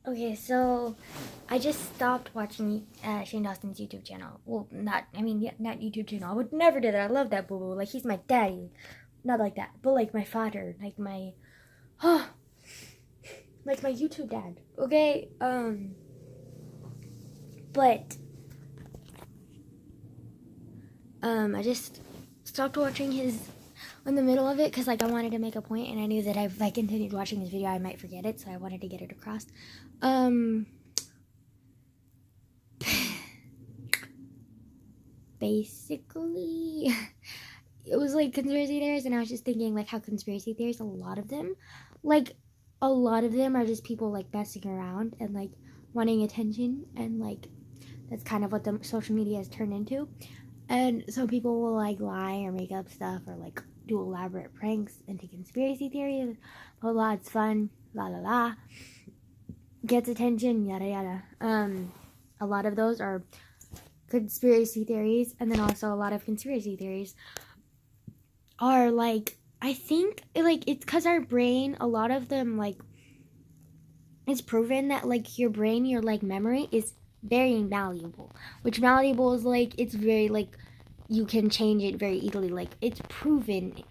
Okay, so I just stopped watching Shane Dawson's YouTube channel. Well, not YouTube channel. I would never do that. I love that boo boo. Like, he's my daddy. Not like that, but like my father. Oh, like my YouTube dad. Okay, but, I just stopped watching his in the middle of it because, like, I wanted to make a point and I knew that if I continued watching this video, I might forget it, so I wanted to get it across. Basically, it was like conspiracy theories, and I was just thinking like how conspiracy theories, a lot of them are just people like messing around and like wanting attention, and like that's kind of what the social media has turned into. And so people will like lie or make up stuff or like do elaborate pranks into conspiracy theories. Blah blah, it's fun, la la la, gets attention, yada yada. A lot of those are conspiracy theories, and then also a lot of conspiracy theories are like, I think like it's because our brain, a lot of them, like, it's proven that like your brain, your like memory is very malleable, which malleable is like, it's very like, you can change it very easily. Like, it's proven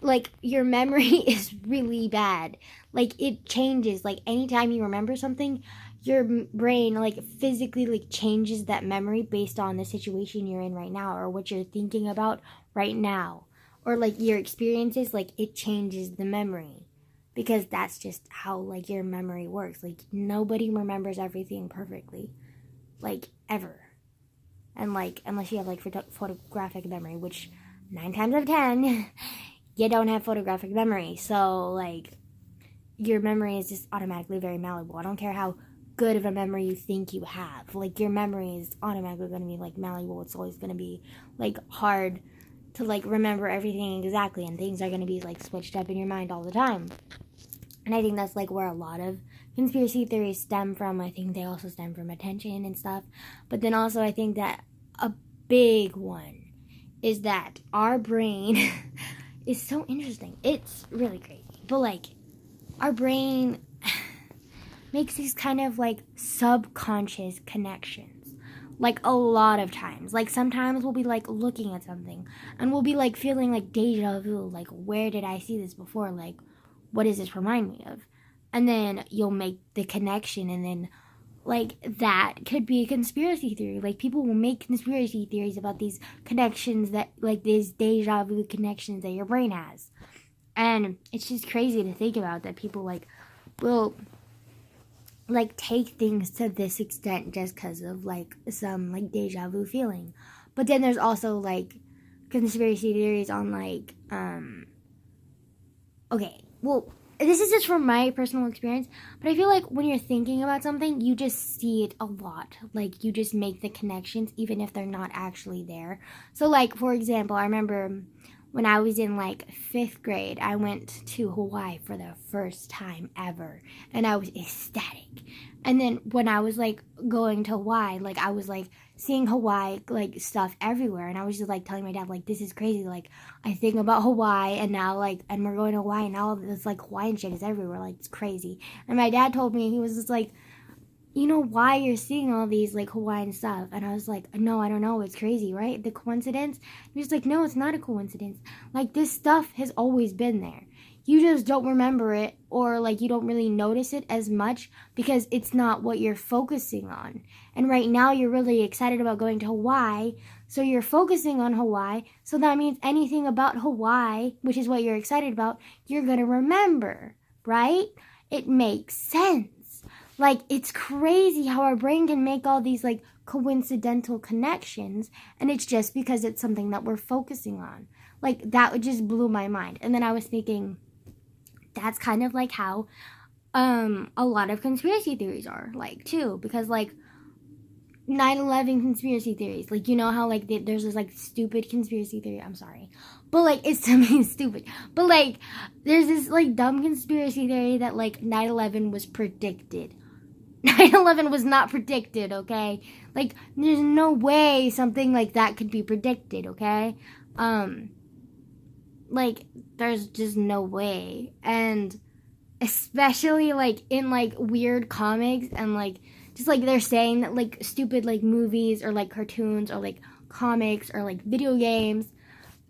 like your memory is really bad. Like, it changes. Like, anytime you remember something, your brain like physically like changes that memory based on the situation you're in right now, or what you're thinking about right now, or like your experiences. Like, it changes the memory because that's just how like your memory works. Like, nobody remembers everything perfectly, like, ever. And like, unless you have like photographic memory, which 9 times out of 10 you don't have photographic memory. So like, your memory is just automatically very malleable. I don't care how good of a memory you think you have. Like, your memory is automatically going to be like malleable. It's always going to be like hard to like remember everything exactly, and things are going to be like switched up in your mind all the time. And I think that's like where a lot of conspiracy theories stem from. I think they also stem from attention and stuff. But then also I think that a big one is that our brain is so interesting. It's really crazy. But like, our brain makes these kind of like subconscious connections. Like, a lot of times. Like, sometimes we'll be like looking at something and we'll be like feeling like deja vu. Like, where did I see this before? Like, what does this remind me of? And then you'll make the connection, and then like, that could be a conspiracy theory. Like, people will make conspiracy theories about these connections, that like these deja vu connections that your brain has. And it's just crazy to think about that people like will like take things to this extent just because of like some like deja vu feeling. But then there's also like conspiracy theories on like okay, well, this is just from my personal experience, but I feel like when you're thinking about something, you just see it a lot. Like, you just make the connections even if they're not actually there. So like, for example, I remember when I was in like 5th grade, I went to Hawaii for the first time ever, and I was ecstatic. And then when I was like going to Hawaii, like, I was like seeing Hawaii like stuff everywhere, and I was just like telling my dad, like, this is crazy. Like, I think about Hawaii, and now like, and we're going to Hawaii, and now all this like Hawaiian shit is everywhere. Like, it's crazy. And my dad told me, he was just like, you know why you're seeing all these like Hawaiian stuff? And I was like, no, I don't know. It's crazy, right? The coincidence? And he was like, no, it's not a coincidence. Like, this stuff has always been there. You just don't remember it, or like you don't really notice it as much because it's not what you're focusing on. And right now you're really excited about going to Hawaii, so you're focusing on Hawaii. So that means anything about Hawaii, which is what you're excited about, you're going to remember, right? It makes sense. Like, it's crazy how our brain can make all these like coincidental connections, and it's just because it's something that we're focusing on. Like, that just blew my mind. And then I was thinking, that's kind of like how a lot of conspiracy theories are like too, because like 9/11 conspiracy theories, like, you know how like there's this like stupid conspiracy theory, I'm sorry, but like, it's to me stupid, but like there's this like dumb conspiracy theory that like 9/11 was predicted. 9/11 was not predicted, okay? Like, there's no way something like that could be predicted, okay? Like, there's just no way. And especially like in like weird comics and like just like they're saying that like stupid like movies or like cartoons or like comics or like video games,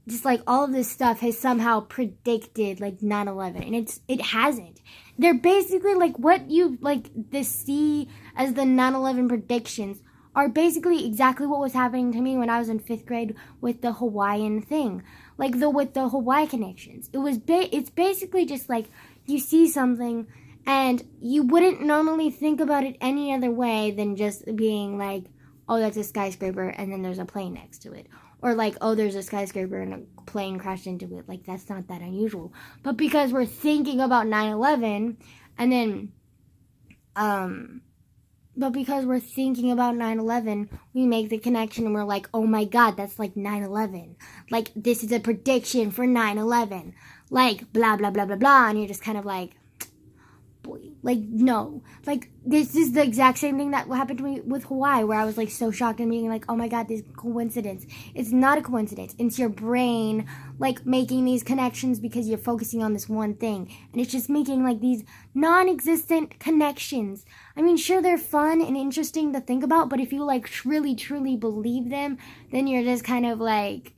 just like all of this stuff has somehow predicted like 9/11, and it hasn't. They're basically like what you like this see as the 9/11 predictions are basically exactly what was happening to me when I was in 5th grade with the Hawaiian thing, like the with the Hawaii connections. It's basically just like you see something and you wouldn't normally think about it any other way than just being like, oh, that's a skyscraper and then there's a plane next to it, or like, oh, there's a skyscraper and a plane crashed into it. Like, that's not that unusual. But because we're thinking about 9/11, and then, but because we're thinking about 9/11, we make the connection and we're like, oh my God, that's like 9/11. Like, this is a prediction for 9/11. Like, blah, blah, blah, blah, blah. And you're just kind of like, boy, like, no. Like, this is the exact same thing that happened to me with Hawaii, where I was like so shocked and being like, oh my God, this is coincidence. It's not a coincidence. It's your brain like making these connections because you're focusing on this one thing, and it's just making like these non-existent connections. I mean, sure, they're fun and interesting to think about, but if you like truly believe them, then you're just kind of like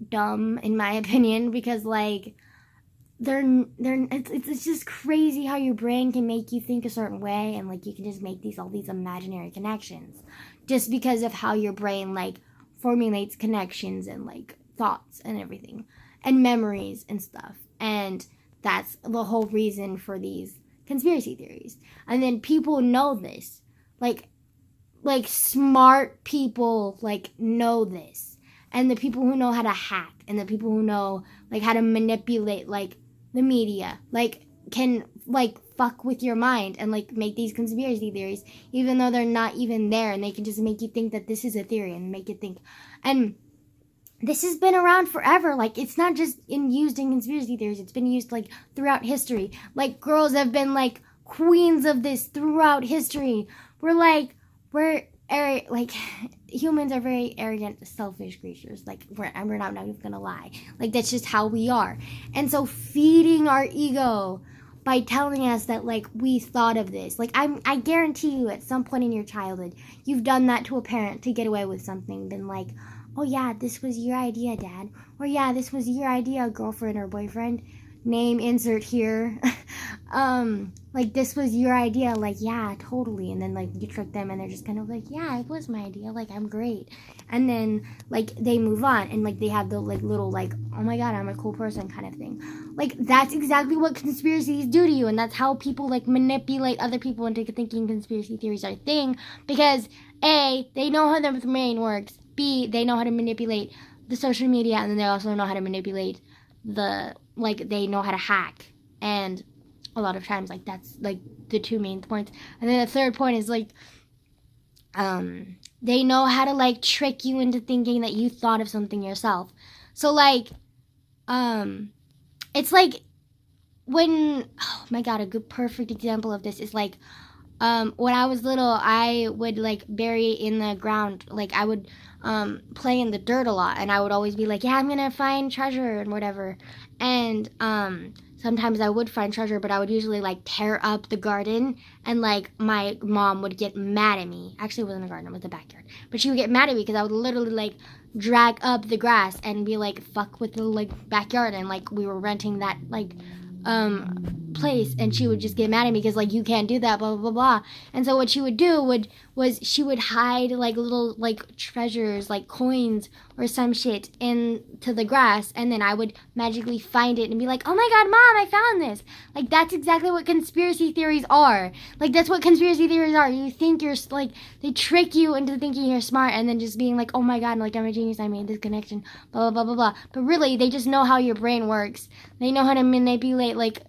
dumb, in my opinion, because like it's just crazy how your brain can make you think a certain way, and like you can just make all these imaginary connections just because of how your brain like formulates connections and like thoughts and everything and memories and stuff. And that's the whole reason for these conspiracy theories. And then people know this, like smart people like know this, and the people who know how to hack and the people who know like how to manipulate like the media like can like fuck with your mind and like make these conspiracy theories even though they're not even there, and they can just make you think that this is a theory and make you think. And this has been around forever. Like, it's not just used in conspiracy theories, it's been used like throughout history. Like, girls have been like queens of this throughout history. Like humans are very arrogant, selfish creatures. Like, we're not even gonna lie. Like, that's just how we are. And so feeding our ego by telling us that like we thought of this, like I guarantee you at some point in your childhood you've done that to a parent to get away with something, been like, oh yeah, this was your idea, Dad, or yeah, this was your idea, girlfriend or boyfriend, name insert here. Like, this was your idea, like, yeah, totally. And then like you trick them and they're just kind of like, yeah, it was my idea, like, I'm great. And then like they move on and like they have the like little like, oh my God, I'm a cool person kind of thing. Like, that's exactly what conspiracies do to you, and that's how people like manipulate other people into thinking conspiracy theories are a thing, because A, they know how the brain works, B, they know how to manipulate the social media, and then they also know how to manipulate they know how to hack. And a lot of times, like, that's like the two main points. And then the third point is like they know how to like trick you into thinking that you thought of something yourself. So like it's like when, oh my God, a good perfect example of this is like when I was little, I would like bury in the ground, like I would play in the dirt a lot, and I would always be like, yeah, I'm gonna find treasure and whatever. And sometimes I would find treasure, but I would usually like tear up the garden, and like my mom would get mad at me. Actually, it wasn't a garden, it was the backyard. But she would get mad at me because I would literally like drag up the grass and be like, fuck with the like backyard, and like we were renting that like place, and she would just get mad at me because like, you can't do that, blah blah blah blah. And so what she would do was she would hide like little like treasures, like coins or some shit into the grass, and then I would magically find it and be like, oh my God, Mom, I found this. Like, that's exactly what conspiracy theories are. Like, that's what conspiracy theories are. You think you're like, they trick you into thinking you're smart, and then just being like, oh my God, like, I'm a genius, I made this connection, blah blah blah blah blah. But really, they just know how your brain works. They know how to manipulate like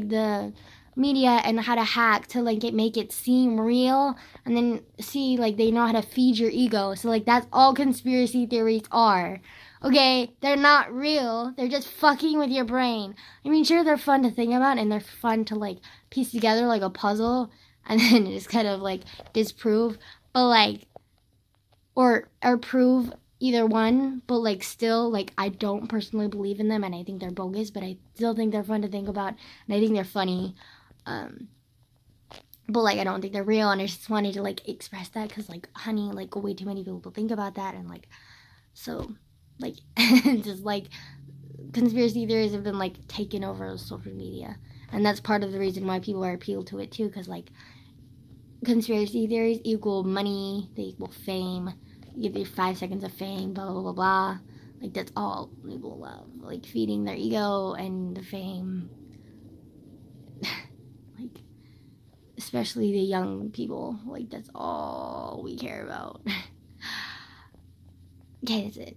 the media and how to hack to like make it seem real, and then see like they know how to feed your ego. So like, that's all conspiracy theories are. Okay, they're not real, they're just fucking with your brain. I mean, sure, they're fun to think about and they're fun to like piece together like a puzzle and then just kind of like disprove, but like or prove either one, but like still, like I don't personally believe in them, and I think they're bogus, but I still think they're fun to think about, and I think they're funny. But like I don't think they're real, and I just wanted to like express that because like honey, like way too many people think about that, and like so like just like conspiracy theories have been like taken over social media, and that's part of the reason why people are appealed to it too, because like conspiracy theories equal money, they equal fame. You give you 5 seconds of fame, blah blah blah blah. Like that's all people love, like feeding their ego and the fame. Like especially the young people, like that's all we care about. Okay, that's it.